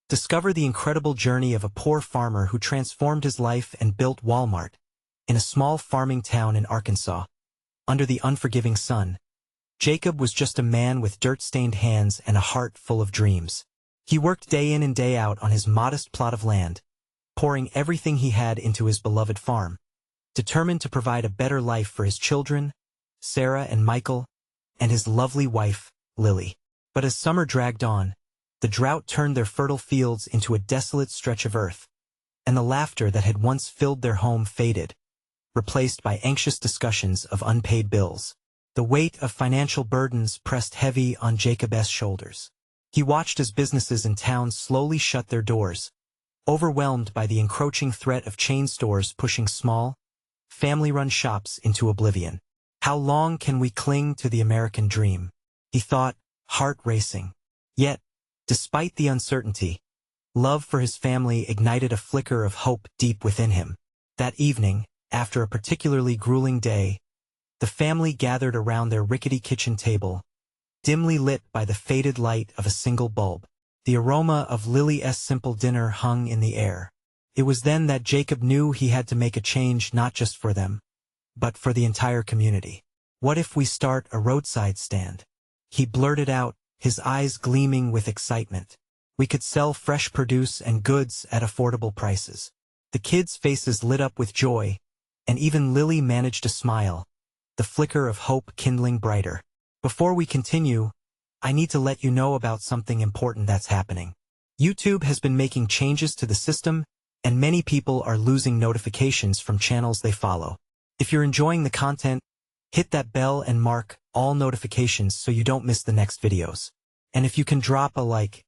Discover the incredible journey of a poor farmer who transformed his life and built Walmart in a small farming town in Arkansas. Under the unforgiving sun, Jacob was just a man with dirt-stained hands and a heart full of dreams. He worked day in and day out on his modest plot of land, pouring everything he had into his beloved farm, determined to provide a better life for his children, Sarah and Michael, and his lovely wife, Lily. But as summer dragged on, the drought turned their fertile fields into a desolate stretch of earth, and the laughter that had once filled their home faded, replaced by anxious discussions of unpaid bills. The weight of financial burdens pressed heavy on Jacob's shoulders. He watched as businesses in town slowly shut their doors, overwhelmed by the encroaching threat of chain stores pushing small, family-run shops into oblivion. How long can we cling to the American dream? He thought, heart racing. Yet, despite the uncertainty, love for his family ignited a flicker of hope deep within him. That evening, after a particularly grueling day, the family gathered around their rickety kitchen table, dimly lit by the faded light of a single bulb. The aroma of Lily's simple dinner hung in the air. It was then that Jacob knew he had to make a change not just for them, but for the entire community. What if we start a roadside stand? He blurted out, his eyes gleaming with excitement. We could sell fresh produce and goods at affordable prices. The kids' faces lit up with joy, and even Lily managed to smile, the flicker of hope kindling brighter. Before we continue, I need to let you know about something important that's happening. YouTube has been making changes to the system, and many people are losing notifications from channels they follow. If you're enjoying the content, hit that bell and mark all notifications so you don't miss the next videos. And if you can drop a like,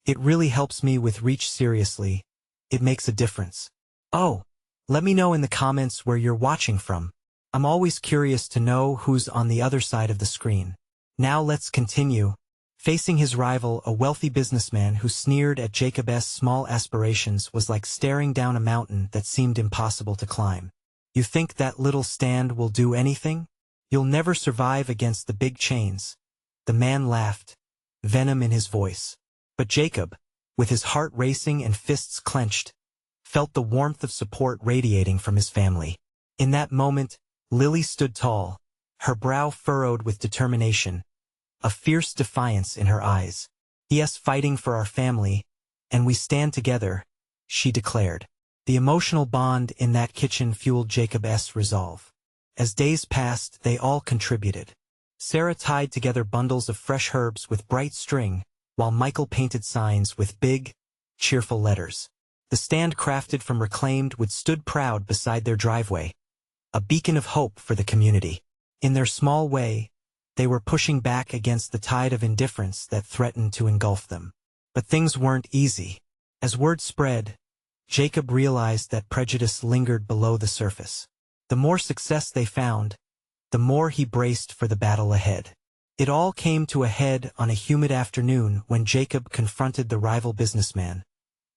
it really helps me with reach. Seriously, it makes a difference. Oh, let me know in the comments where you're watching from. I'm always curious to know who's on the other side of the screen. Now let's continue. Facing his rival, a wealthy businessman who sneered at Jacob's small aspirations, was like staring down a mountain that seemed impossible to climb. You think that little stand will do anything? You'll never survive against the big chains. The man laughed, venom in his voice. But Jacob, with his heart racing and fists clenched, felt the warmth of support radiating from his family. In that moment, Lily stood tall, her brow furrowed with determination, a fierce defiance in her eyes. "Yes, fighting for our family, and we stand together," she declared. The emotional bond in that kitchen fueled Jacob's resolve. As days passed, they all contributed. Sarah tied together bundles of fresh herbs with bright string, while Michael painted signs with big, cheerful letters. The stand crafted from reclaimed wood stood proud beside their driveway, a beacon of hope for the community. In their small way, they were pushing back against the tide of indifference that threatened to engulf them. But things weren't easy. As word spread, Jacob realized that prejudice lingered below the surface. The more success they found, the more he braced for the battle ahead. It all came to a head on a humid afternoon when Jacob confronted the rival businessman,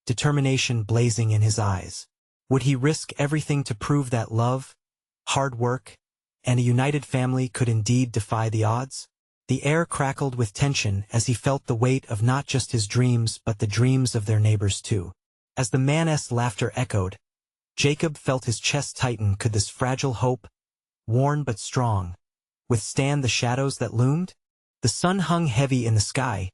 determination blazing in his eyes. Would he risk everything to prove that love, hard work, and a united family could indeed defy the odds? The air crackled with tension as he felt the weight of not just his dreams but the dreams of their neighbors too. As the man's laughter echoed, Jacob felt his chest tighten. Could this fragile hope, worn but strong, withstand the shadows that loomed? The sun hung heavy in the sky,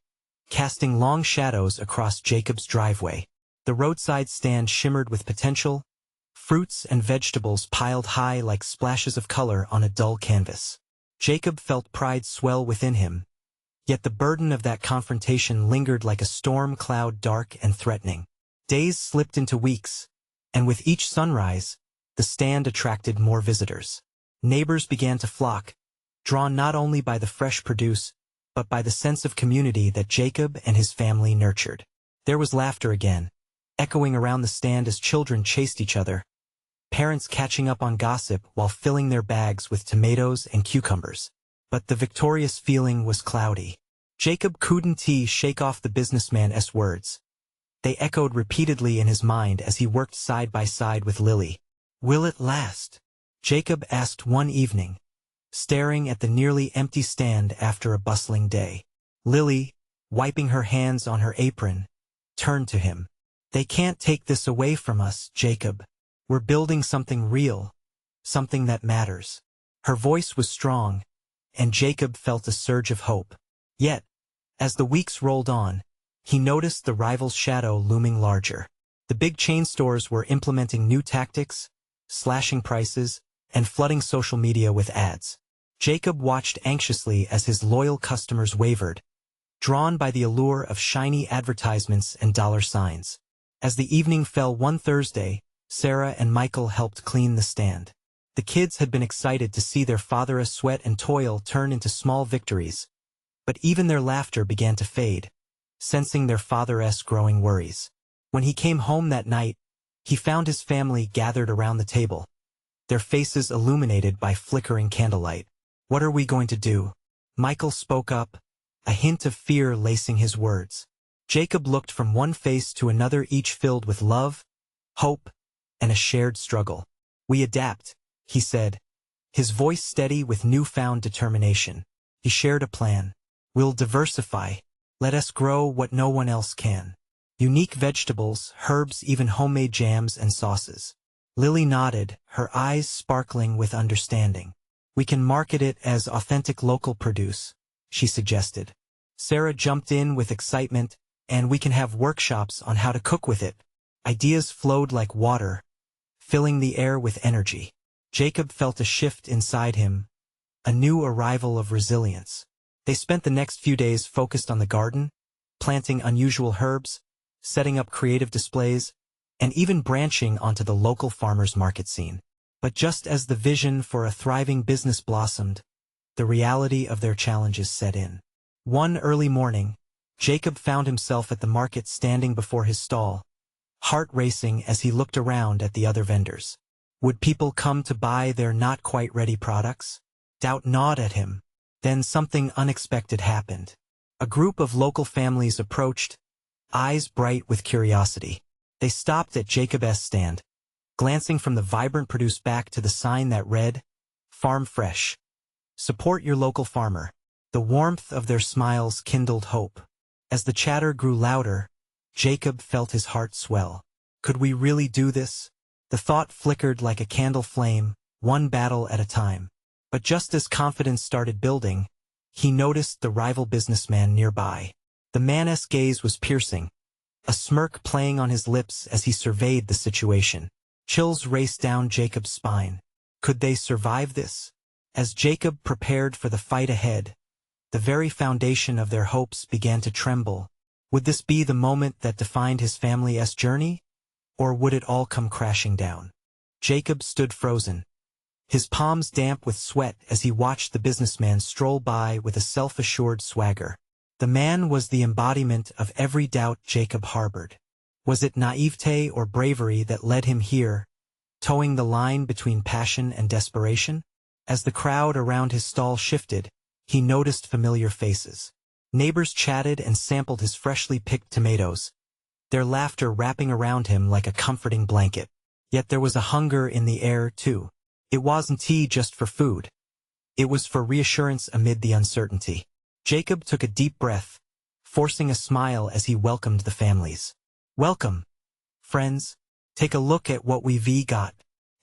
casting long shadows across Jacob's driveway. The roadside stand shimmered with potential, fruits and vegetables piled high like splashes of color on a dull canvas. Jacob felt pride swell within him, yet the burden of that confrontation lingered like a storm cloud, dark and threatening. Days slipped into weeks, and with each sunrise, the stand attracted more visitors. Neighbors began to flock, drawn not only by the fresh produce, but by the sense of community that Jacob and his family nurtured. There was laughter again, echoing around the stand as children chased each other, parents catching up on gossip while filling their bags with tomatoes and cucumbers. But the victorious feeling was cloudy. Jacob couldn't shake off the businessman's words. They echoed repeatedly in his mind as he worked side by side with Lily. "Will it last?" Jacob asked one evening, staring at the nearly empty stand after a bustling day. Lily, wiping her hands on her apron, turned to him. "They can't take this away from us, Jacob. We're building something real, something that matters." Her voice was strong, and Jacob felt a surge of hope. Yet, as the weeks rolled on, he noticed the rival's shadow looming larger. The big chain stores were implementing new tactics, slashing prices, and flooding social media with ads. Jacob watched anxiously as his loyal customers wavered, drawn by the allure of shiny advertisements and dollar signs. As the evening fell one Thursday, Sarah and Michael helped clean the stand. The kids had been excited to see their father's sweat and toil turn into small victories, but even their laughter began to fade, sensing their father's growing worries. When he came home that night, he found his family gathered around the table, their faces illuminated by flickering candlelight. "What are we going to do?" Michael spoke up, a hint of fear lacing his words. Jacob looked from one face to another, each filled with love, hope, and a shared struggle. "We adapt," he said, his voice steady with newfound determination. He shared a plan. "We'll diversify. Let us grow what no one else can. Unique vegetables, herbs, even homemade jams and sauces." Lily nodded, her eyes sparkling with understanding. "We can market it as authentic local produce," she suggested. Sarah jumped in with excitement, "And we can have workshops on how to cook with it." Ideas flowed like water, filling the air with energy. Jacob felt a shift inside him, a new arrival of resilience. They spent the next few days focused on the garden, planting unusual herbs, setting up creative displays, and even branching onto the local farmers market scene. But just as the vision for a thriving business blossomed, the reality of their challenges set in. One early morning, Jacob found himself at the market standing before his stall, heart racing as he looked around at the other vendors. Would people come to buy their not-quite-ready products? Doubt gnawed at him. Then something unexpected happened. A group of local families approached, eyes bright with curiosity. They stopped at Jacob's stand, glancing from the vibrant produce back to the sign that read, "Farm Fresh. Support your local farmer." The warmth of their smiles kindled hope. As the chatter grew louder, Jacob felt his heart swell. Could we really do this? The thought flickered like a candle flame, one battle at a time. But just as confidence started building, he noticed the rival businessman nearby. The man's gaze was piercing, a smirk playing on his lips as he surveyed the situation. Chills raced down Jacob's spine. Could they survive this? As Jacob prepared for the fight ahead, the very foundation of their hopes began to tremble. Would this be the moment that defined his family's journey? Or would it all come crashing down? Jacob stood frozen, his palms damp with sweat as he watched the businessman stroll by with a self-assured swagger. The man was the embodiment of every doubt Jacob harbored. Was it naivete or bravery that led him here, towing the line between passion and desperation? As the crowd around his stall shifted, he noticed familiar faces. Neighbors chatted and sampled his freshly picked tomatoes, their laughter wrapping around him like a comforting blanket. Yet there was a hunger in the air, too. It wasn't just for food. It was for reassurance amid the uncertainty. Jacob took a deep breath, forcing a smile as he welcomed the families. "Welcome, friends. Take a look at what we've got."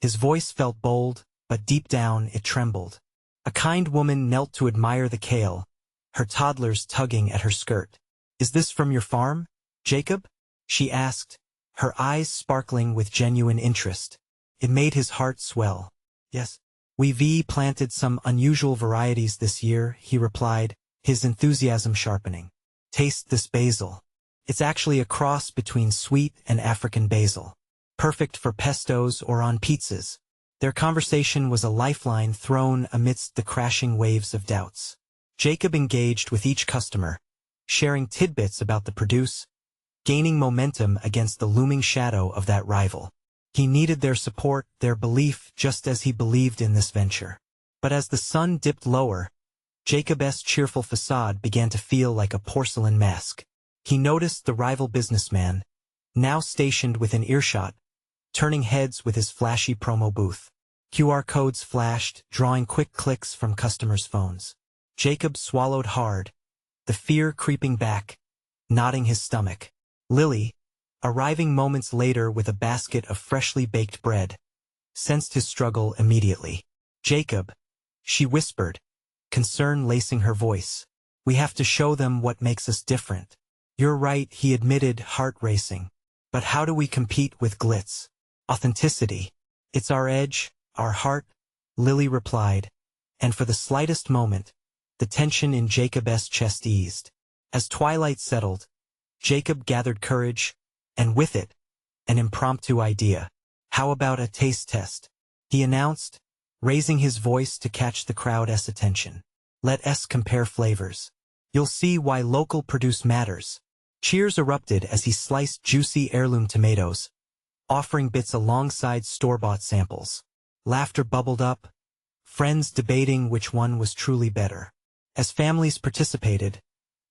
His voice felt bold, but deep down it trembled. A kind woman knelt to admire the kale, her toddlers tugging at her skirt. "Is this from your farm, Jacob?" she asked, her eyes sparkling with genuine interest. It made his heart swell. "Yes. We've planted some unusual varieties this year," he replied, his enthusiasm sharpening. "Taste this basil. It's actually a cross between sweet and African basil. Perfect for pestos or on pizzas." Their conversation was a lifeline thrown amidst the crashing waves of doubts. Jacob engaged with each customer, sharing tidbits about the produce, gaining momentum against the looming shadow of that rival. He needed their support, their belief, just as he believed in this venture. But as the sun dipped lower, Jacob's cheerful facade began to feel like a porcelain mask. He noticed the rival businessman, now stationed within earshot, turning heads with his flashy promo booth. QR codes flashed, drawing quick clicks from customers' phones. Jacob swallowed hard, the fear creeping back, knotting his stomach. Lily, arriving moments later with a basket of freshly baked bread, sensed his struggle immediately. "Jacob," she whispered, concern lacing her voice. "We have to show them what makes us different." "You're right," he admitted, heart racing. "But how do we compete with glitz? Authenticity. It's our edge, our heart," Lily replied, and for the slightest moment, the tension in Jacob's chest eased. As twilight settled, Jacob gathered courage, and with it, an impromptu idea. "How about a taste test?" he announced, raising his voice to catch the crowd's attention. "Let us compare flavors. You'll see why local produce matters." Cheers erupted as he sliced juicy heirloom tomatoes, offering bits alongside store-bought samples. Laughter bubbled up, friends debating which one was truly better. As families participated,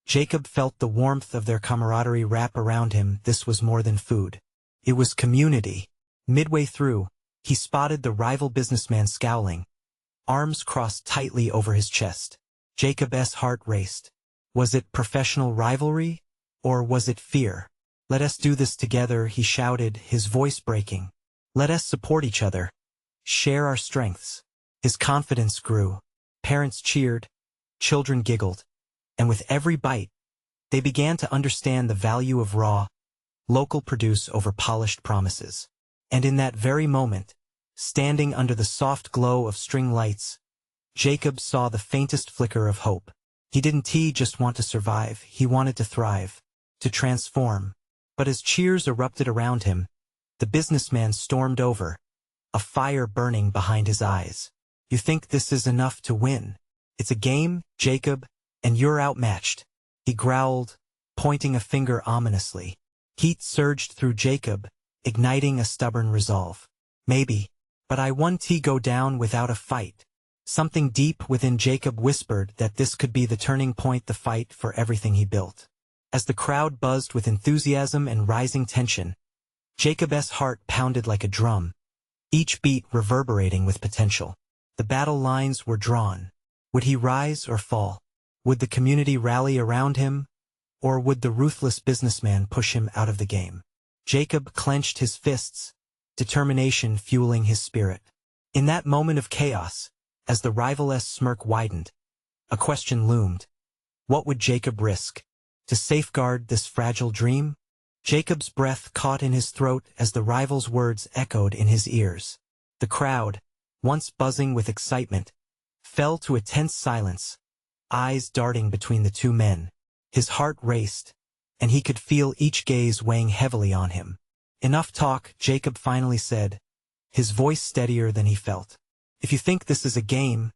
Jacob felt the warmth of their camaraderie wrap around him. This was more than food. It was community. Midway through, he spotted the rival businessman scowling, arms crossed tightly over his chest. Jacob's heart raced. Was it professional rivalry, or was it fear? "Let us do this together," he shouted, his voice breaking. "Let us support each other. Share our strengths." His confidence grew. Parents cheered, children giggled, and with every bite, they began to understand the value of raw, local produce over polished promises. And in that very moment, standing under the soft glow of string lights, Jacob saw the faintest flicker of hope. He didn't just want to survive, he wanted to thrive, to transform. But as cheers erupted around him, the businessman stormed over, a fire burning behind his eyes. "You think this is enough to win? It's a game, Jacob, and you're outmatched," he growled, pointing a finger ominously. Heat surged through Jacob, igniting a stubborn resolve. "Maybe, but I won't go down without a fight." Something deep within Jacob whispered that this could be the turning point, the fight for everything he built. As the crowd buzzed with enthusiasm and rising tension, Jacob's heart pounded like a drum, each beat reverberating with potential. The battle lines were drawn. Would he rise or fall? Would the community rally around him, or would the ruthless businessman push him out of the game? Jacob clenched his fists, determination fueling his spirit. In that moment of chaos, as the rival's smirk widened, a question loomed. What would Jacob risk to safeguard this fragile dream? Jacob's breath caught in his throat as the rival's words echoed in his ears. The crowd, once buzzing with excitement, fell to a tense silence, eyes darting between the two men. His heart raced, and he could feel each gaze weighing heavily on him. "Enough talk," Jacob finally said, his voice steadier than he felt. "If you think this is a game,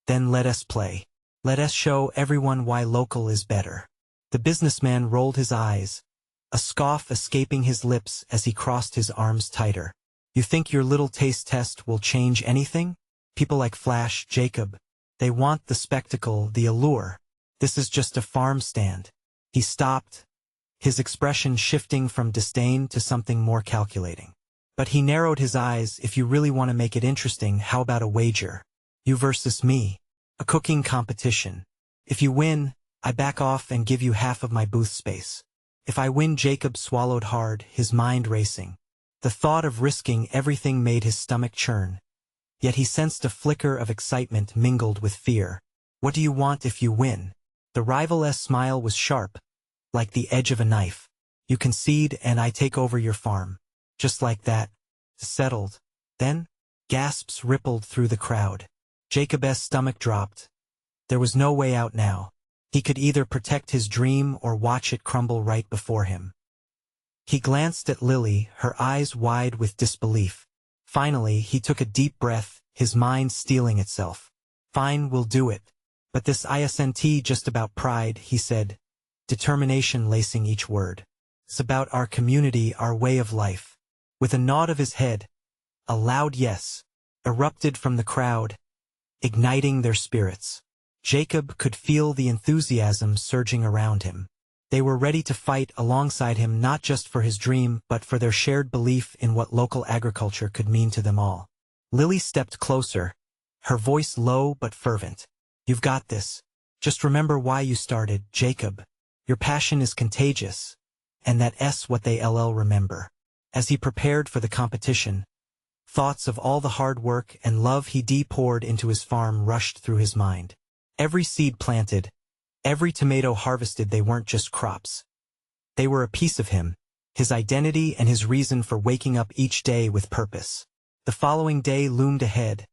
then let us play. Let us show everyone why local is better." The businessman rolled his eyes, a scoff escaping his lips as he crossed his arms tighter. "You think your little taste test will change anything? People like Flash, Jacob, they want the spectacle, the allure. This is just a farm stand." He stopped, his expression shifting from disdain to something more calculating. But he narrowed his eyes. "If you really want to make it interesting, how about a wager? You versus me. A cooking competition. If you win, I back off and give you half of my booth space." "If I win," Jacob swallowed hard, his mind racing. The thought of risking everything made his stomach churn. Yet he sensed a flicker of excitement mingled with fear. "What do you want if you win?" The rival's smile was sharp, like the edge of a knife. "You concede and I take over your farm." Just like that. Settled. Then, gasps rippled through the crowd. Jacob's stomach dropped. There was no way out now. He could either protect his dream or watch it crumble right before him. He glanced at Lily, her eyes wide with disbelief. Finally, he took a deep breath, his mind steeling itself. "Fine, we'll do it. But this isn't just about pride," he said, determination lacing each word. "It's about our community, our way of life." With a nod of his head, a loud yes erupted from the crowd, igniting their spirits. Jacob could feel the enthusiasm surging around him. They were ready to fight alongside him, not just for his dream, but for their shared belief in what local agriculture could mean to them all. Lily stepped closer, her voice low but fervent. "You've got this. Just remember why you started, Jacob. Your passion is contagious, and that's what they'll remember. As he prepared for the competition, thoughts of all the hard work and love he poured into his farm rushed through his mind. Every seed planted, every tomato harvested, they weren't just crops. They were a piece of him, his identity and his reason for waking up each day with purpose. The following day loomed ahead,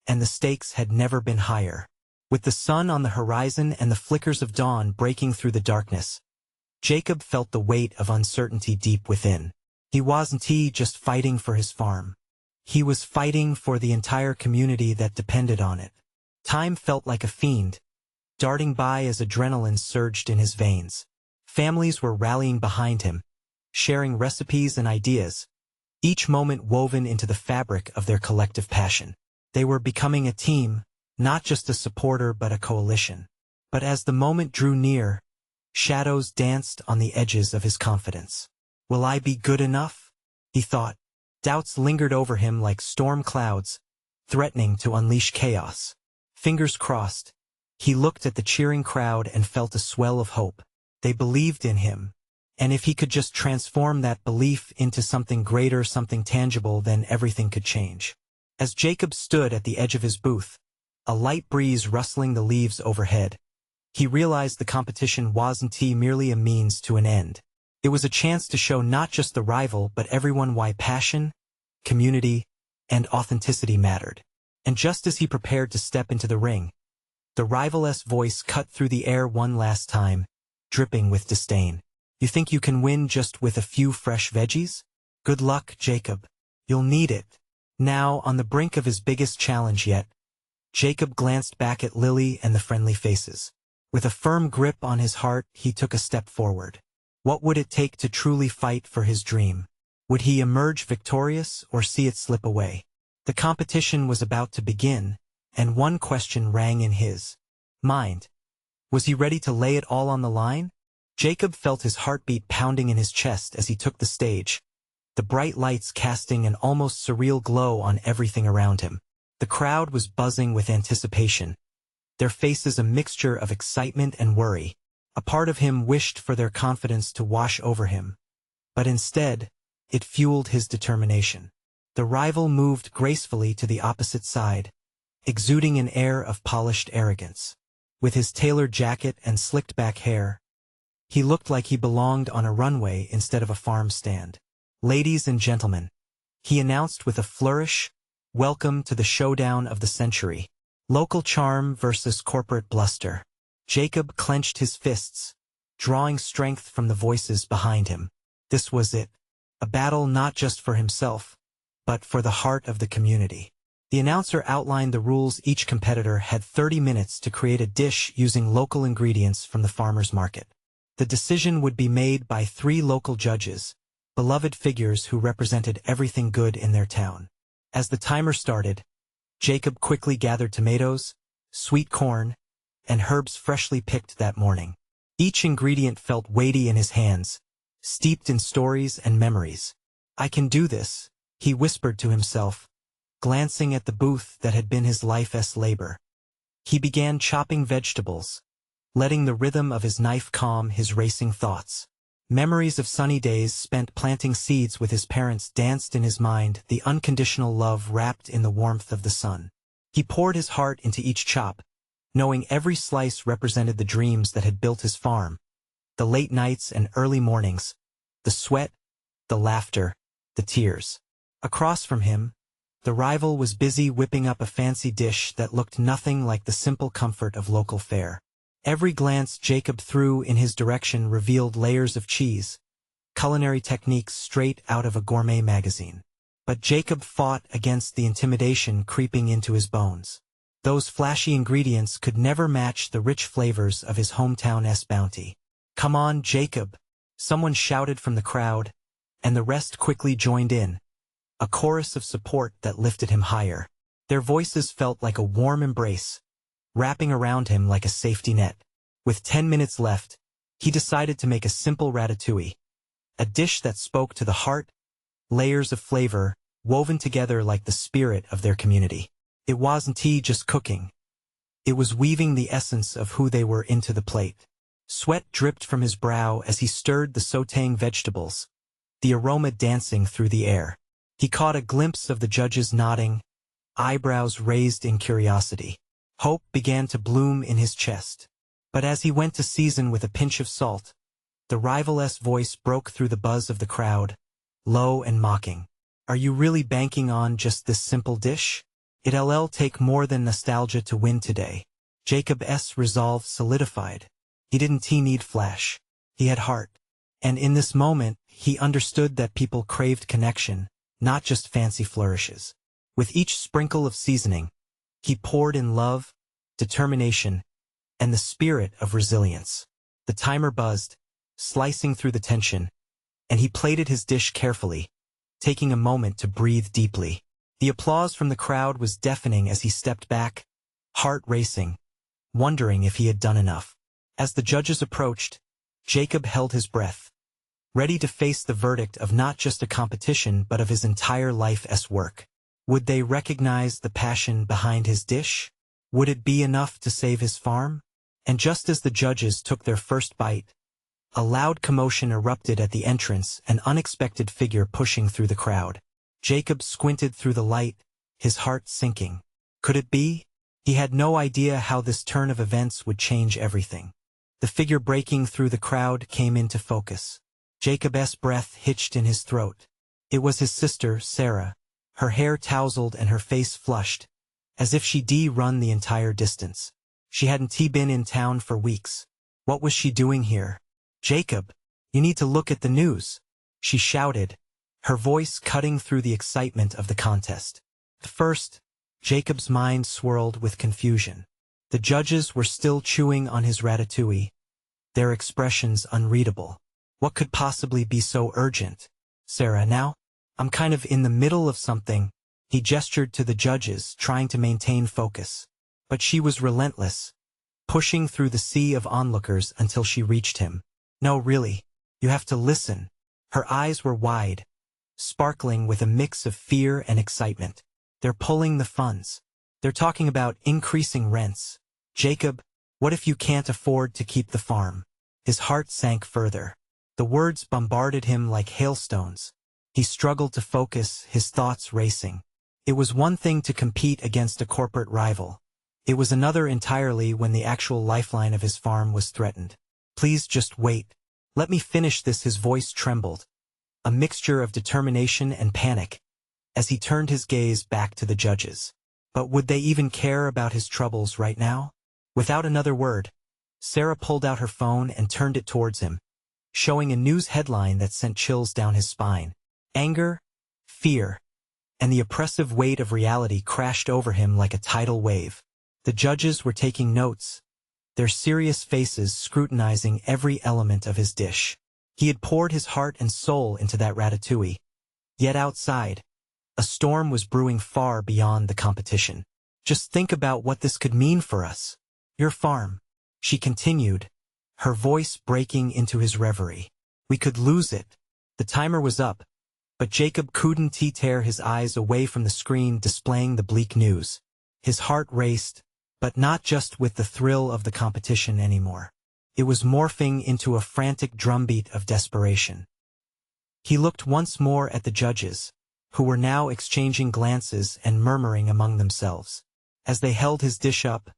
and the stakes had never been higher. With the sun on the horizon and the flickers of dawn breaking through the darkness, Jacob felt the weight of uncertainty deep within. He wasn't just fighting for his farm. He was fighting for the entire community that depended on it. Time felt like a fiend, darting by as adrenaline surged in his veins. Families were rallying behind him, sharing recipes and ideas, each moment woven into the fabric of their collective passion. They were becoming a team, not just a supporter but a coalition. But as the moment drew near, shadows danced on the edges of his confidence. Will I be good enough? He thought. Doubts lingered over him like storm clouds, threatening to unleash chaos. Fingers crossed, he looked at the cheering crowd and felt a swell of hope. They believed in him, and if he could just transform that belief into something greater, something tangible, then everything could change. As Jacob stood at the edge of his booth, a light breeze rustling the leaves overhead, he realized the competition wasn't merely a means to an end. It was a chance to show not just the rival but everyone why passion, community, and authenticity mattered. And just as he prepared to step into the ring, the rival's voice cut through the air one last time, dripping with disdain. You think you can win just with a few fresh veggies? Good luck, Jacob. You'll need it. Now, on the brink of his biggest challenge yet, Jacob glanced back at Lily and the friendly faces. With a firm grip on his heart, he took a step forward. What would it take to truly fight for his dream? Would he emerge victorious or see it slip away? The competition was about to begin, and one question rang in his mind. Was he ready to lay it all on the line? Jacob felt his heartbeat pounding in his chest as he took the stage, the bright lights casting an almost surreal glow on everything around him. The crowd was buzzing with anticipation, their faces a mixture of excitement and worry. A part of him wished for their confidence to wash over him, but instead, it fueled his determination. The rival moved gracefully to the opposite side, exuding an air of polished arrogance. With his tailored jacket and slicked-back hair, he looked like he belonged on a runway instead of a farm stand. Ladies and gentlemen, he announced with a flourish, welcome to the showdown of the century. Local charm versus corporate bluster. Jacob clenched his fists, drawing strength from the voices behind him. This was it. A battle not just for himself, but for the heart of the community. The announcer outlined the rules. Each competitor had 30 minutes to create a dish using local ingredients from the farmer's market. The decision would be made by 3 local judges, beloved figures who represented everything good in their town. As the timer started, Jacob quickly gathered tomatoes, sweet corn, and herbs freshly picked that morning. Each ingredient felt weighty in his hands, steeped in stories and memories. I can do this, he whispered to himself, glancing at the booth that had been his life's labor. He began chopping vegetables, letting the rhythm of his knife calm his racing thoughts. Memories of sunny days spent planting seeds with his parents danced in his mind, the unconditional love wrapped in the warmth of the sun. He poured his heart into each chop, knowing every slice represented the dreams that had built his farm, the late nights and early mornings, the sweat, the laughter, the tears. Across from him, the rival was busy whipping up a fancy dish that looked nothing like the simple comfort of local fare. Every glance Jacob threw in his direction revealed layers of cheese, culinary techniques straight out of a gourmet magazine. But Jacob fought against the intimidation creeping into his bones. Those flashy ingredients could never match the rich flavors of his hometown's bounty. Come on, Jacob, someone shouted from the crowd, and the rest quickly joined in, a chorus of support that lifted him higher. Their voices felt like a warm embrace, wrapping around him like a safety net. With 10 minutes left, he decided to make a simple ratatouille, a dish that spoke to the heart, layers of flavor, woven together like the spirit of their community. It wasn't just cooking. It was weaving the essence of who they were into the plate. Sweat dripped from his brow as he stirred the sautéing vegetables, the aroma dancing through the air. He caught a glimpse of the judges nodding, eyebrows raised in curiosity. Hope began to bloom in his chest. But as he went to season with a pinch of salt, the rival's voice broke through the buzz of the crowd, low and mocking. Are you really banking on just this simple dish? It'll take more than nostalgia to win today. Jacob's resolve solidified. He didn't need flash. He had heart. And in this moment, he understood that people craved connection, not just fancy flourishes. With each sprinkle of seasoning, he poured in love, determination, and the spirit of resilience. The timer buzzed, slicing through the tension, and he plated his dish carefully, taking a moment to breathe deeply. The applause from the crowd was deafening as he stepped back, heart racing, wondering if he had done enough. As the judges approached, Jacob held his breath, ready to face the verdict of not just a competition but of his entire life's work. Would they recognize the passion behind his dish? Would it be enough to save his farm? And just as the judges took their first bite, a loud commotion erupted at the entrance, an unexpected figure pushing through the crowd. Jacob squinted through the light, his heart sinking. Could it be? He had no idea how this turn of events would change everything. The figure breaking through the crowd came into focus. Jacob's breath hitched in his throat. It was his sister, Sarah, her hair tousled and her face flushed, as if she'd run the entire distance. She hadn't been in town for weeks. What was she doing here? Jacob, you need to look at the news, she shouted, her voice cutting through the excitement of the contest. At first, Jacob's mind swirled with confusion. The judges were still chewing on his ratatouille, their expressions unreadable. What could possibly be so urgent? Sarah, now? I'm kind of in the middle of something. He gestured to the judges, trying to maintain focus. But she was relentless, pushing through the sea of onlookers until she reached him. No, really, you have to listen. Her eyes were wide, sparkling with a mix of fear and excitement. They're pulling the funds. They're talking about increasing rents. Jacob, what if you can't afford to keep the farm? His heart sank further. The words bombarded him like hailstones. He struggled to focus, his thoughts racing. It was one thing to compete against a corporate rival. It was another entirely when the actual lifeline of his farm was threatened. Please just wait. Let me finish this. His voice trembled, a mixture of determination and panic, as he turned his gaze back to the judges. But would they even care about his troubles right now? Without another word, Sarah pulled out her phone and turned it towards him, showing a news headline that sent chills down his spine. Anger, fear, and the oppressive weight of reality crashed over him like a tidal wave. The judges were taking notes, their serious faces scrutinizing every element of his dish. He had poured his heart and soul into that ratatouille. Yet outside, a storm was brewing far beyond the competition. Just think about what this could mean for us. Your farm, she continued, her voice breaking into his reverie. We could lose it. The timer was up, but Jacob couldn't tear his eyes away from the screen displaying the bleak news. His heart raced, but not just with the thrill of the competition anymore. It was morphing into a frantic drumbeat of desperation. He looked once more at the judges, who were now exchanging glances and murmuring among themselves. As they held his dish up,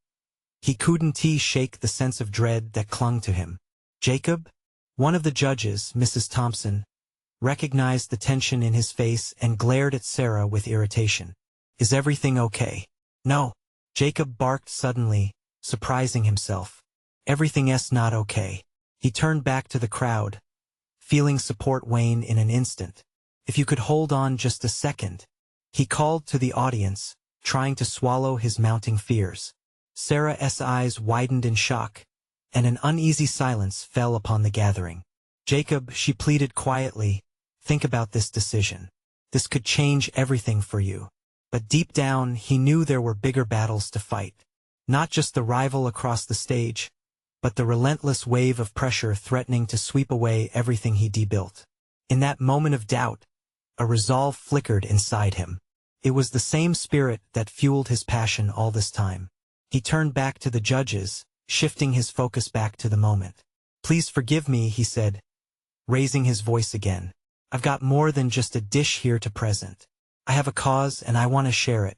he couldn't shake the sense of dread that clung to him. Jacob? One of the judges, Mrs. Thompson, recognized the tension in his face and glared at Sarah with irritation. Is everything okay? No. Jacob barked suddenly, surprising himself. Everything's not okay. He turned back to the crowd, feeling support wane in an instant. If you could hold on just a second, he called to the audience, trying to swallow his mounting fears. Sarah's eyes widened in shock, and an uneasy silence fell upon the gathering. Jacob, she pleaded quietly, think about this decision. This could change everything for you. But deep down, he knew there were bigger battles to fight. Not just the rival across the stage, but the relentless wave of pressure threatening to sweep away everything he'd built. In that moment of doubt, a resolve flickered inside him. It was the same spirit that fueled his passion all this time. He turned back to the judges, shifting his focus back to the moment. "Please forgive me," he said, raising his voice again. "I've got more than just a dish here to present. I have a cause and I want to share it."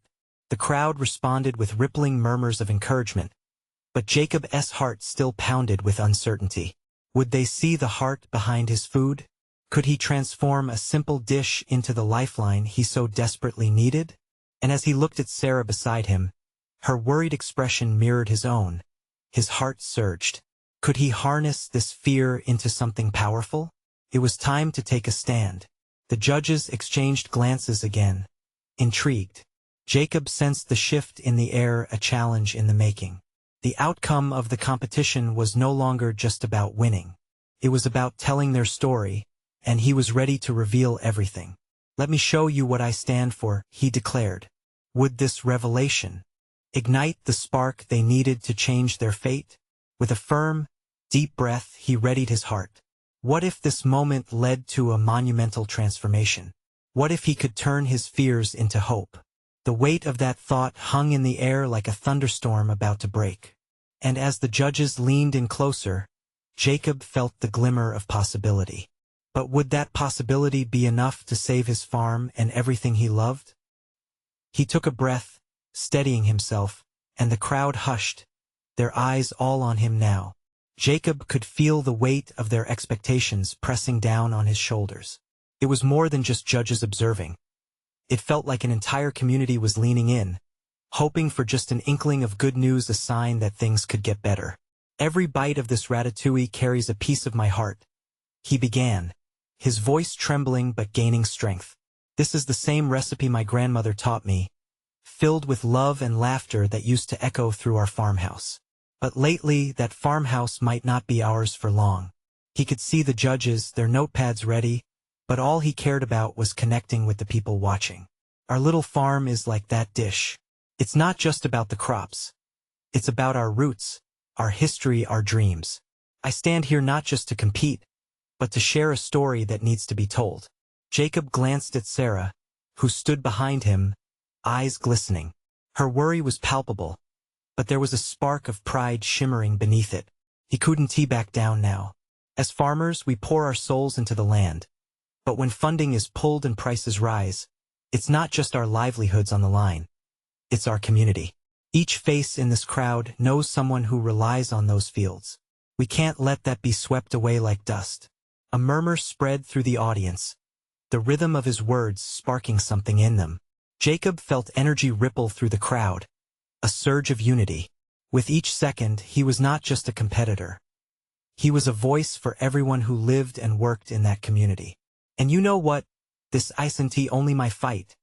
The crowd responded with rippling murmurs of encouragement, but Jacob's heart still pounded with uncertainty. Would they see the heart behind his food? Could he transform a simple dish into the lifeline he so desperately needed? And as he looked at Sarah beside him, her worried expression mirrored his own. His heart surged. Could he harness this fear into something powerful? It was time to take a stand. The judges exchanged glances again, intrigued. Jacob sensed the shift in the air, a challenge in the making. The outcome of the competition was no longer just about winning. It was about telling their story, and he was ready to reveal everything. "Let me show you what I stand for," he declared. Would this revelation ignite the spark they needed to change their fate? With a firm, deep breath, he readied his heart. What if this moment led to a monumental transformation? What if he could turn his fears into hope? The weight of that thought hung in the air like a thunderstorm about to break. And as the judges leaned in closer, Jacob felt the glimmer of possibility. But would that possibility be enough to save his farm and everything he loved? He took a breath, steadying himself, and the crowd hushed, their eyes all on him now. Jacob could feel the weight of their expectations pressing down on his shoulders. It was more than just judges observing. It felt like an entire community was leaning in, hoping for just an inkling of good news, a sign that things could get better. "Every bite of this ratatouille carries a piece of my heart," he began, his voice trembling but gaining strength. "This is the same recipe my grandmother taught me, filled with love and laughter that used to echo through our farmhouse. But lately, that farmhouse might not be ours for long." He could see the judges, their notepads ready, but all he cared about was connecting with the people watching. "Our little farm is like that dish. It's not just about the crops. It's about our roots, our history, our dreams. I stand here not just to compete, but to share a story that needs to be told." Jacob glanced at Sarah, who stood behind him, eyes glistening. Her worry was palpable, but there was a spark of pride shimmering beneath it. He couldn't back down now. "As farmers, we pour our souls into the land. But when funding is pulled and prices rise, it's not just our livelihoods on the line. It's our community. Each face in this crowd knows someone who relies on those fields. We can't let that be swept away like dust." A murmur spread through the audience, the rhythm of his words sparking something in them. Jacob felt energy ripple through the crowd, a surge of unity. With each second, he was not just a competitor. He was a voice for everyone who lived and worked in that community. "And you know what? This isn't only my fight,"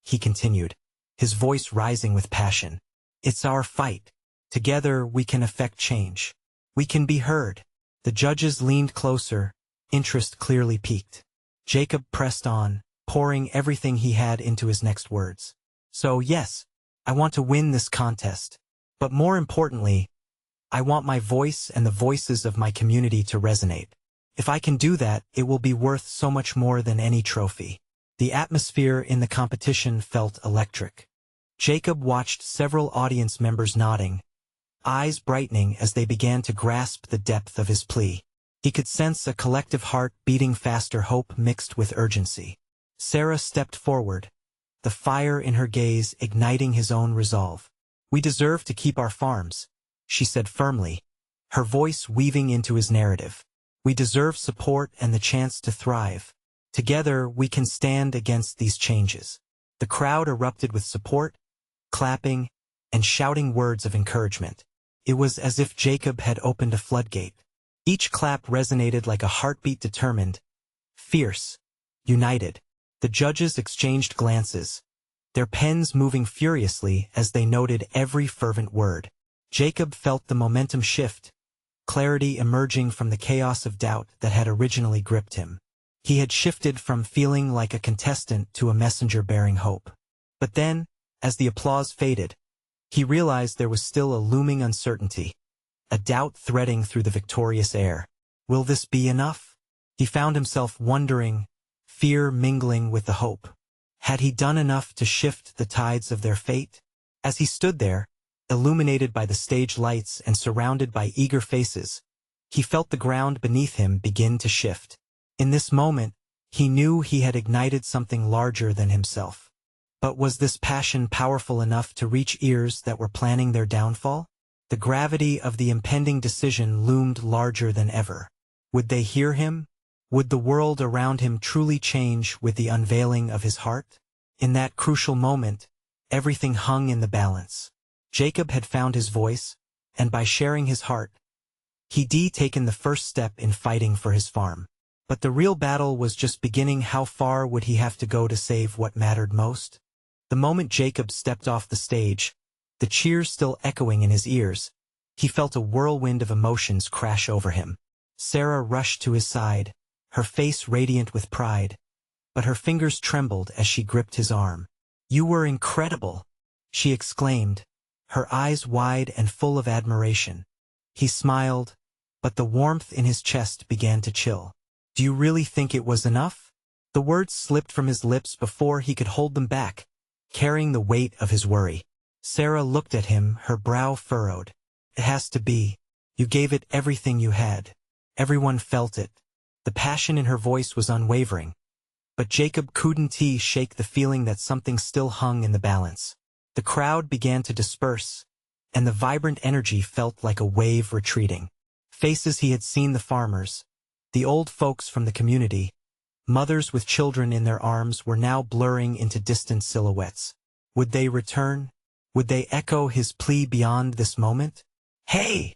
he continued, his voice rising with passion. "It's our fight. Together we can affect change. We can be heard." The judges leaned closer, interest clearly piqued. Jacob pressed on, pouring everything he had into his next words. "So yes, I want to win this contest. But more importantly, I want my voice and the voices of my community to resonate. If I can do that, it will be worth so much more than any trophy." The atmosphere in the competition felt electric. Jacob watched several audience members nodding, eyes brightening as they began to grasp the depth of his plea. He could sense a collective heart beating faster, hope mixed with urgency. Sarah stepped forward, the fire in her gaze igniting his own resolve. "We deserve to keep our farms," she said firmly, her voice weaving into his narrative. "We deserve support and the chance to thrive. Together, we can stand against these changes." The crowd erupted with support, clapping, and shouting words of encouragement. It was as if Jacob had opened a floodgate. Each clap resonated like a heartbeat, determined, fierce, united. The judges exchanged glances, their pens moving furiously as they noted every fervent word. Jacob felt the momentum shift, clarity emerging from the chaos of doubt that had originally gripped him. He had shifted from feeling like a contestant to a messenger bearing hope. But then, as the applause faded, he realized there was still a looming uncertainty, a doubt threading through the victorious air. Will this be enough? He found himself wondering, fear mingling with the hope. Had he done enough to shift the tides of their fate? As he stood there, illuminated by the stage lights and surrounded by eager faces, He felt the ground beneath him begin to shift. In this moment, he knew he had ignited something larger than himself. But was this passion powerful enough to reach ears that were planning their downfall? The gravity of the impending decision loomed larger than ever. Would they hear him? Would the world around him truly change with the unveiling of his heart? In that crucial moment, everything hung in the balance. Jacob had found his voice, and by sharing his heart, he'd taken the first step in fighting for his farm. But the real battle was just beginning. How far would he have to go to save what mattered most? The moment Jacob stepped off the stage, the cheers still echoing in his ears, he felt a whirlwind of emotions crash over him. Sarah rushed to his side, her face radiant with pride, but her fingers trembled as she gripped his arm. "You were incredible," she exclaimed, her eyes wide and full of admiration. He smiled, but the warmth in his chest began to chill. "Do you really think it was enough?" The words slipped from his lips before he could hold them back, carrying the weight of his worry. Sarah looked at him, her brow furrowed. "It has to be. You gave it everything you had. Everyone felt it." The passion in her voice was unwavering, but Jacob couldn't shake the feeling that something still hung in the balance. The crowd began to disperse, and the vibrant energy felt like a wave retreating. Faces he had seen, the farmers, the old folks from the community, mothers with children in their arms, were now blurring into distant silhouettes. Would they return? Would they echo his plea beyond this moment? "Hey!"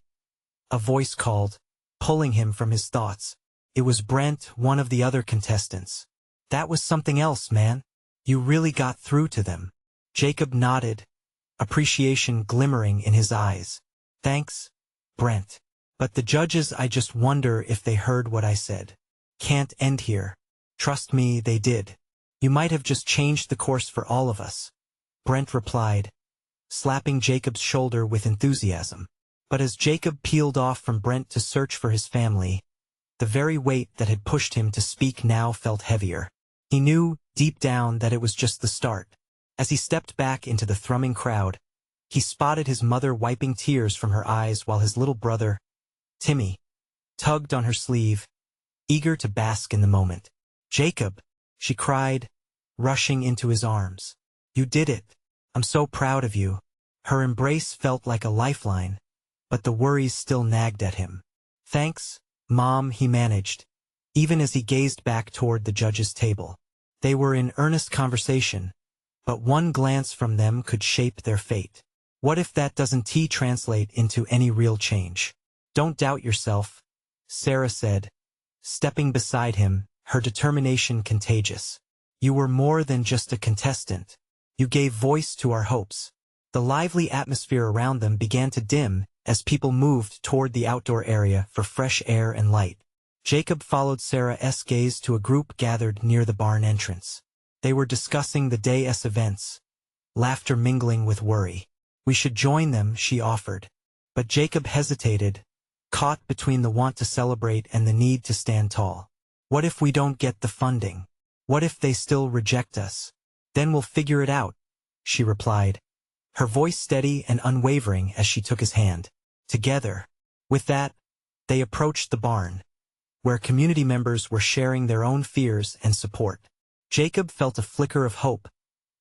a voice called, pulling him from his thoughts. It was Brent, one of the other contestants. "That was something else, man. You really got through to them." Jacob nodded, appreciation glimmering in his eyes. "Thanks, Brent. But the judges, I just wonder if they heard what I said. Can't end here. Trust me, they did. You might have just changed the course for all of us," Brent replied, slapping Jacob's shoulder with enthusiasm. But as Jacob peeled off from Brent to search for his family, the very weight that had pushed him to speak now felt heavier. He knew, deep down, that it was just the start. As he stepped back into the thrumming crowd, he spotted his mother wiping tears from her eyes while his little brother, Timmy, tugged on her sleeve, eager to bask in the moment. "Jacob," she cried, rushing into his arms. "You did it. I'm so proud of you." Her embrace felt like a lifeline, but the worries still nagged at him. "Thanks, Mom," he managed, even as he gazed back toward the judges' table. They were in earnest conversation, but one glance from them could shape their fate. What if that doesn't translate into any real change? "Don't doubt yourself," Sarah said, stepping beside him, her determination contagious. "You were more than just a contestant. You gave voice to our hopes." The lively atmosphere around them began to dim as people moved toward the outdoor area for fresh air and light. Jacob followed Sarah's gaze to a group gathered near the barn entrance. They were discussing the day's events, laughter mingling with worry. "We should join them," she offered. But Jacob hesitated, caught between the want to celebrate and the need to stand tall. "What if we don't get the funding? What if they still reject us?" "Then we'll figure it out," she replied, her voice steady and unwavering as she took his hand. Together. With that, they approached the barn, where community members were sharing their own fears and support. Jacob felt a flicker of hope,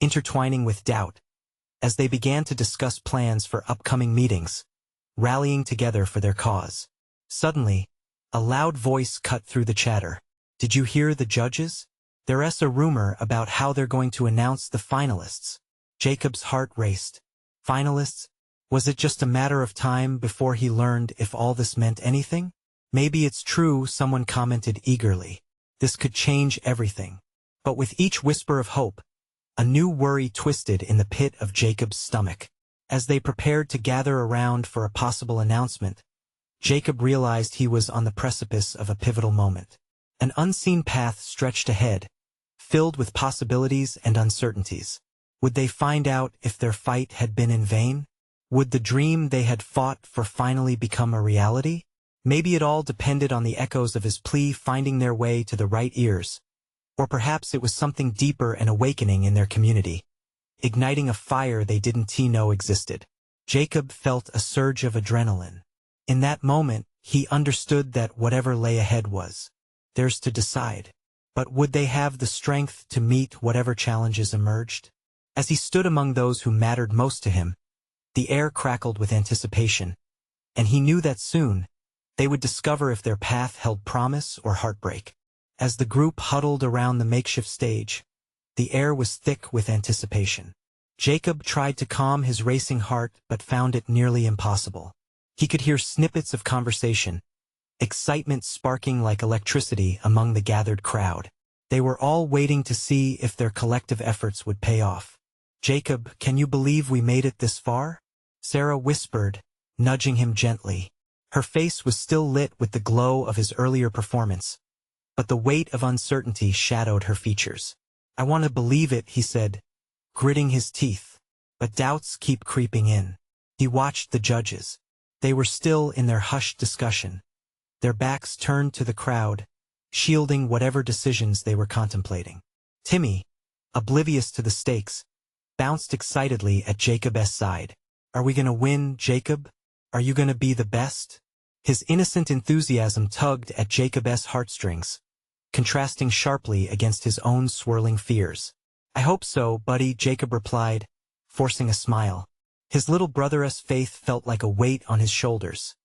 intertwining with doubt, as they began to discuss plans for upcoming meetings, rallying together for their cause. Suddenly, a loud voice cut through the chatter. "Did you hear the judges? There's a rumor about how they're going to announce the finalists." Jacob's heart raced. Finalists? Was it just a matter of time before he learned if all this meant anything? "Maybe it's true," someone commented eagerly. "This could change everything." But with each whisper of hope, a new worry twisted in the pit of Jacob's stomach. As they prepared to gather around for a possible announcement, Jacob realized he was on the precipice of a pivotal moment. An unseen path stretched ahead, filled with possibilities and uncertainties. Would they find out if their fight had been in vain? Would the dream they had fought for finally become a reality? Maybe it all depended on the echoes of his plea finding their way to the right ears. Or perhaps it was something deeper and awakening in their community, igniting a fire they didn't know existed. Jacob felt a surge of adrenaline. In that moment, He understood that whatever lay ahead was theirs to decide. But would they have the strength to meet whatever challenges emerged? As he stood among those who mattered most to him, the air crackled with anticipation, and he knew that soon they would discover if their path held promise or heartbreak. As the group huddled around the makeshift stage, the air was thick with anticipation. Jacob tried to calm his racing heart but found it nearly impossible. He could hear snippets of conversation, excitement sparking like electricity among the gathered crowd. They were all waiting to see if their collective efforts would pay off. "Jacob, can you believe we made it this far?" Sarah whispered, nudging him gently. Her face was still lit with the glow of his earlier performance, but the weight of uncertainty shadowed her features. "I want to believe it," he said, gritting his teeth, but doubts keep creeping in. He watched the judges. They were still in their hushed discussion, their backs turned to the crowd, shielding whatever decisions they were contemplating. Timmy, oblivious to the stakes, bounced excitedly at Jacob's side. "Are we gonna win, Jacob? Are you gonna be the best?" His innocent enthusiasm tugged at Jacob's heartstrings, contrasting sharply against his own swirling fears. "I hope so, buddy," Jacob replied, forcing a smile. His little brother's faith felt like a weight on his shoulders.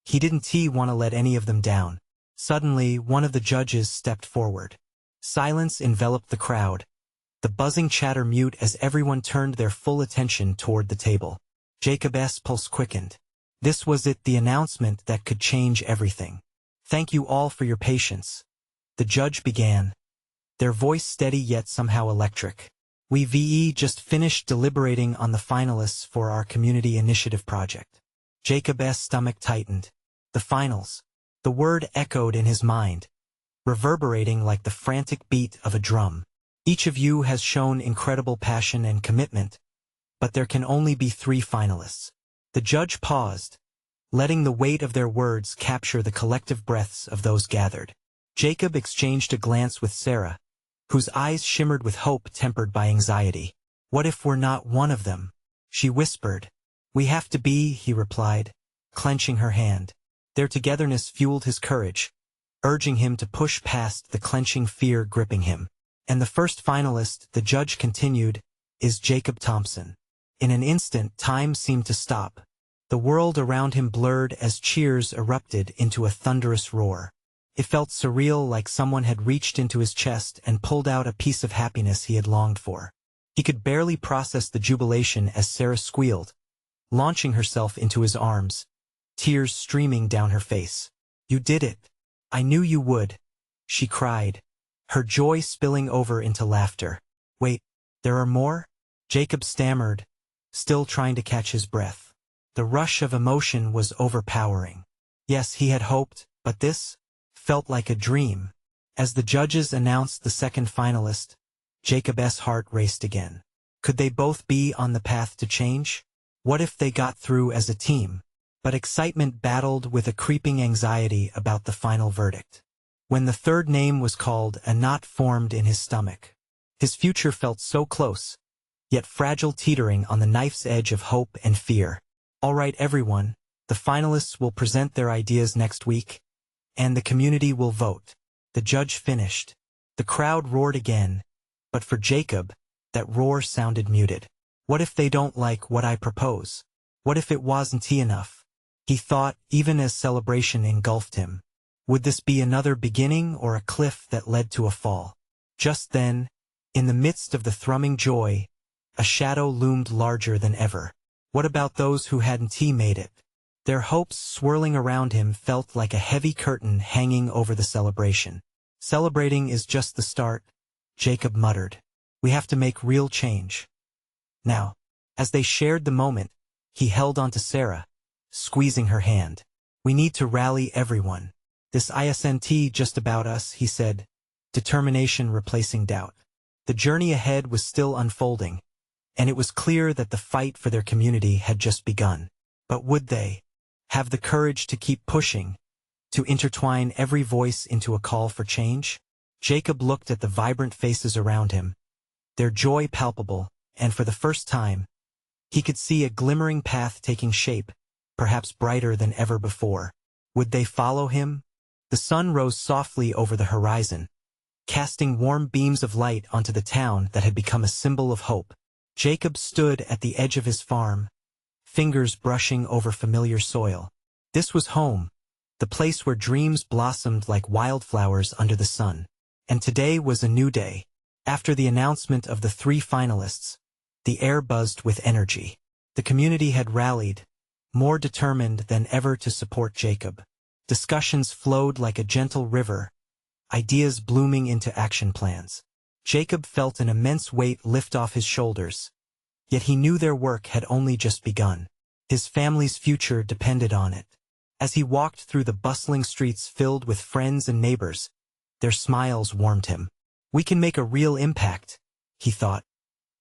He didn't want to let any of them down. Suddenly, one of the judges stepped forward. Silence enveloped the crowd, the buzzing chatter mute as everyone turned their full attention toward the table. Jacob's pulse quickened. This was it, the announcement that could change everything. "Thank you all for your patience," the judge began, their voice steady yet somehow electric. "We've just finished deliberating on the finalists for our community initiative project." Jacob's stomach tightened. The finals. The word echoed in his mind, reverberating like the frantic beat of a drum. "Each of you has shown incredible passion and commitment, but there can only be 3 finalists." The judge paused, letting the weight of their words capture the collective breaths of those gathered. Jacob exchanged a glance with Sarah, whose eyes shimmered with hope tempered by anxiety. "What if we're not one of them?" she whispered. "We have to be," he replied, clenching her hand. Their togetherness fueled his courage, urging him to push past the clenching fear gripping him. "And the first finalist," the judge continued, "is Jacob Thompson." In an instant, time seemed to stop. The world around him blurred as cheers erupted into a thunderous roar. It felt surreal, like someone had reached into his chest and pulled out a piece of happiness he had longed for. He could barely process the jubilation as Sarah squealed, launching herself into his arms, tears streaming down her face. "You did it. I knew you would," she cried, her joy spilling over into laughter. "Wait, there are more?" Jacob stammered, still trying to catch his breath. The rush of emotion was overpowering. Yes, he had hoped, but this felt like a dream. As the judges announced the second finalist, Jacob's heart raced again. Could they both be on the path to change? What if they got through as a team? But excitement battled with a creeping anxiety about the final verdict. When the third name was called, a knot formed in his stomach. His future felt so close, yet fragile, teetering on the knife's edge of hope and fear. "All right, everyone, the finalists will present their ideas next week, and the community will vote." The judge finished. The crowd roared again, but for Jacob, that roar sounded muted. "What if they don't like what I propose? What if it wasn't enough?" he thought, even as celebration engulfed him. Would this be another beginning or a cliff that led to a fall? Just then, in the midst of the thrumming joy, a shadow loomed larger than ever. What about those who hadn't made it? Their hopes swirling around him felt like a heavy curtain hanging over the celebration. "Celebrating is just the start," Jacob muttered. "We have to make real change now." As they shared the moment, he held on to Sarah, squeezing her hand. "We need to rally everyone. This isn't just about us," he said, determination replacing doubt. The journey ahead was still unfolding, and it was clear that the fight for their community had just begun. But would they have the courage to keep pushing, to intertwine every voice into a call for change? Jacob looked at the vibrant faces around him, their joy palpable, and for the first time, he could see a glimmering path taking shape, perhaps brighter than ever before. Would they follow him? The sun rose softly over the horizon, casting warm beams of light onto the town that had become a symbol of hope. Jacob stood at the edge of his farm, fingers brushing over familiar soil. This was home, the place where dreams blossomed like wildflowers under the sun. And today was a new day. After the announcement of the 3 finalists, the air buzzed with energy. The community had rallied, more determined than ever to support Jacob. Discussions flowed like a gentle river, ideas blooming into action plans. Jacob felt an immense weight lift off his shoulders, yet he knew their work had only just begun. His family's future depended on it. As he walked through the bustling streets filled with friends and neighbors, their smiles warmed him. We can make a real impact, he thought,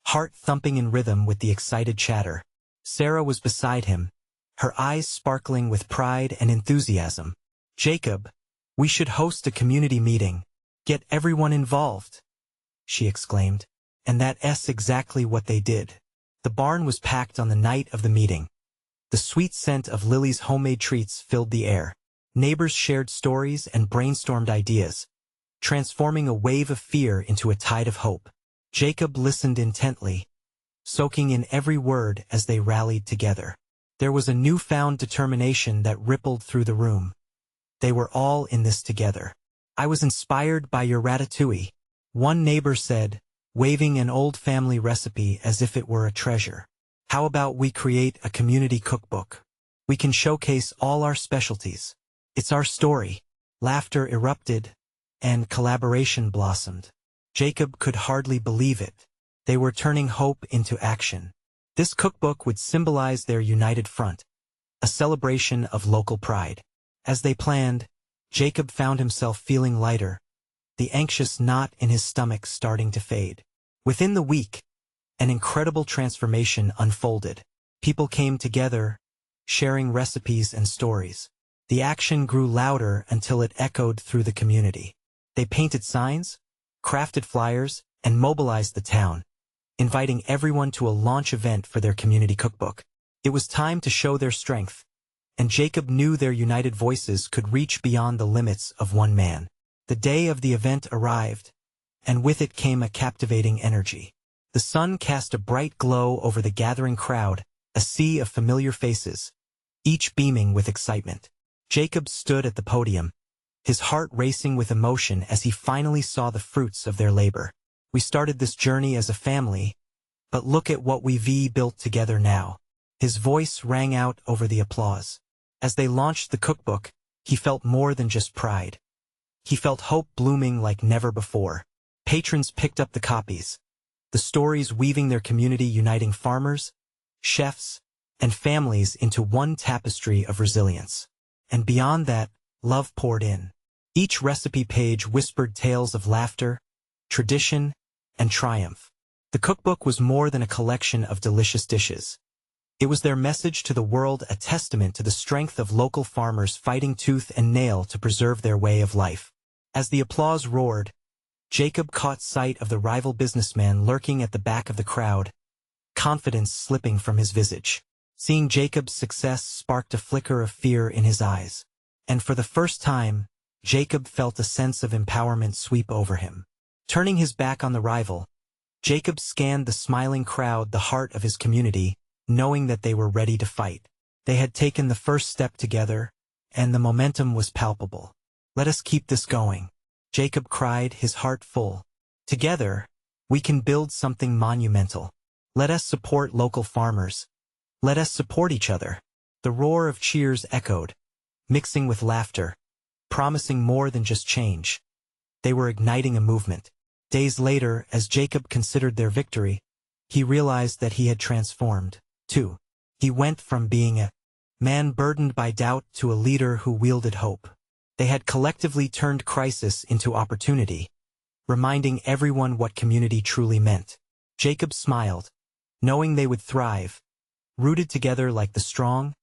heart thumping in rhythm with the excited chatter. Sarah was beside him, her eyes sparkling with pride and enthusiasm. Jacob, we should host a community meeting. Get everyone involved, she exclaimed. And that's exactly what they did. The barn was packed on the night of the meeting. The sweet scent of Lily's homemade treats filled the air. Neighbors shared stories and brainstormed ideas, transforming a wave of fear into a tide of hope. Jacob listened intently, soaking in every word as they rallied together. There was a newfound determination that rippled through the room. They were all in this together. I was inspired by your ratatouille, one neighbor said, waving an old family recipe as if it were a treasure. How about we create a community cookbook? We can showcase all our specialties. It's our story. Laughter erupted, and collaboration blossomed. Jacob could hardly believe it. They were turning hope into action. This cookbook would symbolize their united front, a celebration of local pride. As they planned, Jacob found himself feeling lighter, the anxious knot in his stomach starting to fade. Within the week, an incredible transformation unfolded. People came together, sharing recipes and stories. The action grew louder until it echoed through the community. They painted signs, crafted flyers, and mobilized the town, inviting everyone to a launch event for their community cookbook. It was time to show their strength, and Jacob knew their united voices could reach beyond the limits of one man. The day of the event arrived, and with it came a captivating energy. The sun cast a bright glow over the gathering crowd, a sea of familiar faces, each beaming with excitement. Jacob stood at the podium, his heart racing with emotion as he finally saw the fruits of their labor. We started this journey as a family, but look at what we've built together now. His voice rang out over the applause. As they launched the cookbook, he felt more than just pride. He felt hope blooming like never before. Patrons picked up the copies, the stories weaving their community, uniting farmers, chefs, and families into one tapestry of resilience. And beyond that, love poured in. Each recipe page whispered tales of laughter, tradition, and triumph. The cookbook was more than a collection of delicious dishes. It was their message to the world, a testament to the strength of local farmers fighting tooth and nail to preserve their way of life. As the applause roared, Jacob caught sight of the rival businessman lurking at the back of the crowd, confidence slipping from his visage. Seeing Jacob's success sparked a flicker of fear in his eyes. And for the first time, Jacob felt a sense of empowerment sweep over him. Turning his back on the rival, Jacob scanned the smiling crowd, the heart of his community, knowing that they were ready to fight. They had taken the first step together, and the momentum was palpable. Let us keep this going, Jacob cried, his heart full. Together, we can build something monumental. Let us support local farmers. Let us support each other. The roar of cheers echoed, mixing with laughter, promising more than just change. They were igniting a movement. Days later, as Jacob considered their victory, he realized that he had transformed, too. He went from being a man burdened by doubt to a leader who wielded hope. They had collectively turned crisis into opportunity, reminding everyone what community truly meant. Jacob smiled, knowing they would thrive, rooted together like the strong,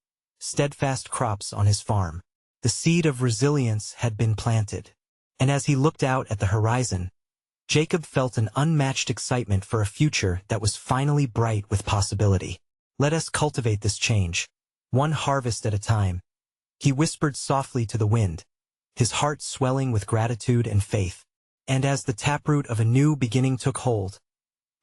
steadfast crops on his farm. The seed of resilience had been planted. And as he looked out at the horizon, Jacob felt an unmatched excitement for a future that was finally bright with possibility. Let us cultivate this change, one harvest at a time, He whispered softly to the wind, his heart swelling with gratitude and faith. And as the taproot of a new beginning took hold,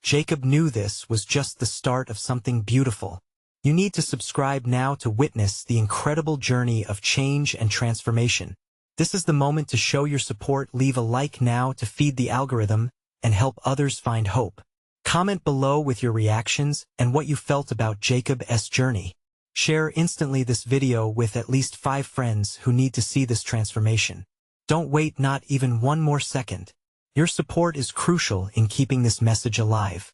Jacob knew this was just the start of something beautiful. You need to subscribe now to witness the incredible journey of change and transformation. This is the moment to show your support. Leave a like now to feed the algorithm and help others find hope. Comment below with your reactions and what you felt about Jacob's journey. Share instantly this video with at least 5 friends who need to see this transformation. Don't wait not even one more second. Your support is crucial in keeping this message alive.